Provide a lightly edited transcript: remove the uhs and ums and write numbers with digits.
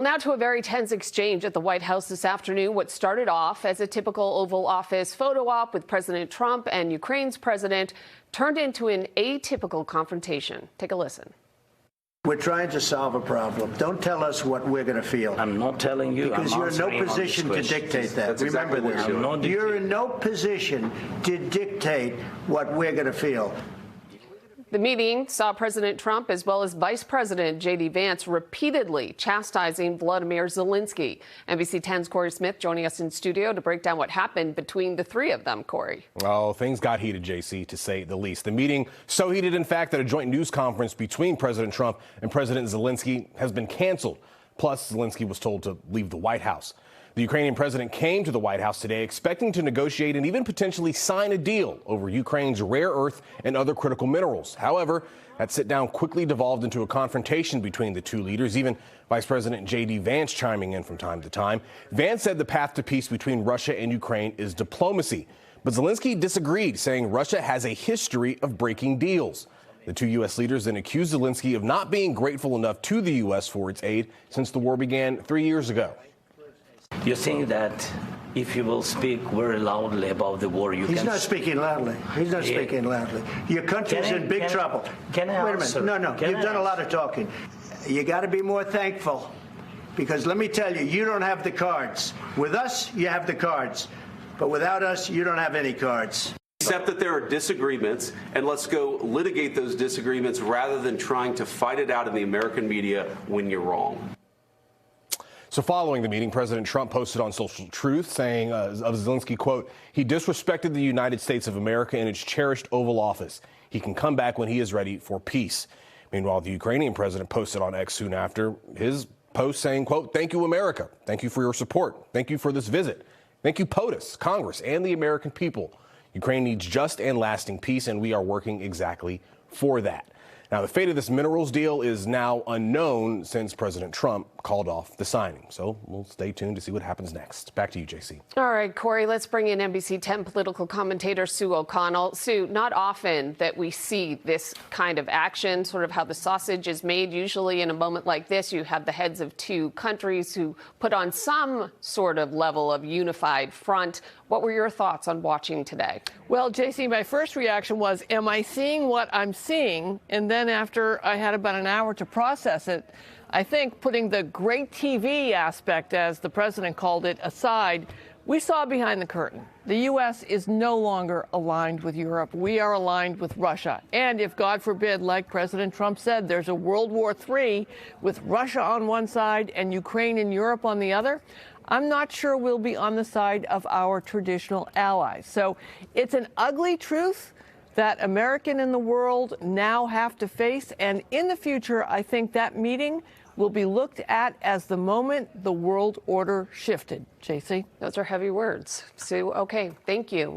Now to a very tense exchange at the White House this afternoon. What started off as a typical Oval Office photo op with President Trump and Ukraine's president turned into an atypical confrontation. Take a listen. We're trying to solve a problem. Don't tell us what we're going to feel. I'm not telling you. Because you're in no position to dictate that. Remember this. You're in no position to dictate what we're going to feel. The meeting saw President Trump as well as Vice President J.D. Vance repeatedly chastising Volodymyr Zelenskyy. NBC 10's Corey Smith joining us in studio to break down what happened between the three of them. Corey. Oh, things got heated, JC, to say the least. The meeting so heated, in fact, that a joint news conference between President Trump and President Zelenskyy has been canceled. Plus, Zelenskyy was told to leave the White House. The Ukrainian president came to the White House today expecting to negotiate and even potentially sign a deal over Ukraine's rare earth and other critical minerals. However, that sit-down quickly devolved into a confrontation between the two leaders, even Vice President J.D. Vance chiming in from time to time. Vance said the path to peace between Russia and Ukraine is diplomacy. But Zelenskyy disagreed, saying Russia has a history of breaking deals. The two U.S. leaders then accused Zelenskyy of not being grateful enough to the U.S. for its aid since the war began 3 years ago. You think that if you will speak very loudly about the war, He's not speaking loudly. He's not speaking loudly. Your country's in big trouble. Can I Wait a minute. No. You've done a lot of talking. You got to be more thankful. Because let me tell you, you don't have the cards. With us, you have the cards. But without us, you don't have any cards. Accept that there are disagreements, and let's go litigate those disagreements rather than trying to fight it out in the American media when you're wrong. So following the meeting, President Trump posted on Social Truth saying of Zelenskyy, quote, he disrespected the United States of America and its cherished Oval Office. He can come back when he is ready for peace. Meanwhile, the Ukrainian president posted on X soon after his post saying, quote, thank you, America. Thank you for your support. Thank you for this visit. Thank you, POTUS, Congress, and the American people. Ukraine needs just and lasting peace, and we are working exactly for that. Now, the fate of this minerals deal is now unknown since President Trump called off the signing. So we'll stay tuned to see what happens next. Back to you, JC. All right, Corey, let's bring in NBC 10 political commentator Sue O'Connell. Sue, not often that we see this kind of action, sort of how the sausage is made. Usually in a moment like this, you have the heads of two countries who put on some sort of level of unified front. What were your thoughts on watching today? Well, JC, my first reaction was, am I seeing what I'm seeing? And then after I had about an hour to process it, I think putting the great TV aspect, as the president called it, aside, we saw behind the curtain. The U.S. is no longer aligned with Europe. We are aligned with Russia. And if, God forbid, like President Trump said, there's a World War III with Russia on one side and Ukraine and Europe on the other, I'm not sure we'll be on the side of our traditional allies. So it's an ugly truth that American and the world now have to face. And in the future, I think that meeting will be looked at as the moment the world order shifted. JC? Those are heavy words. Sue, okay, thank you.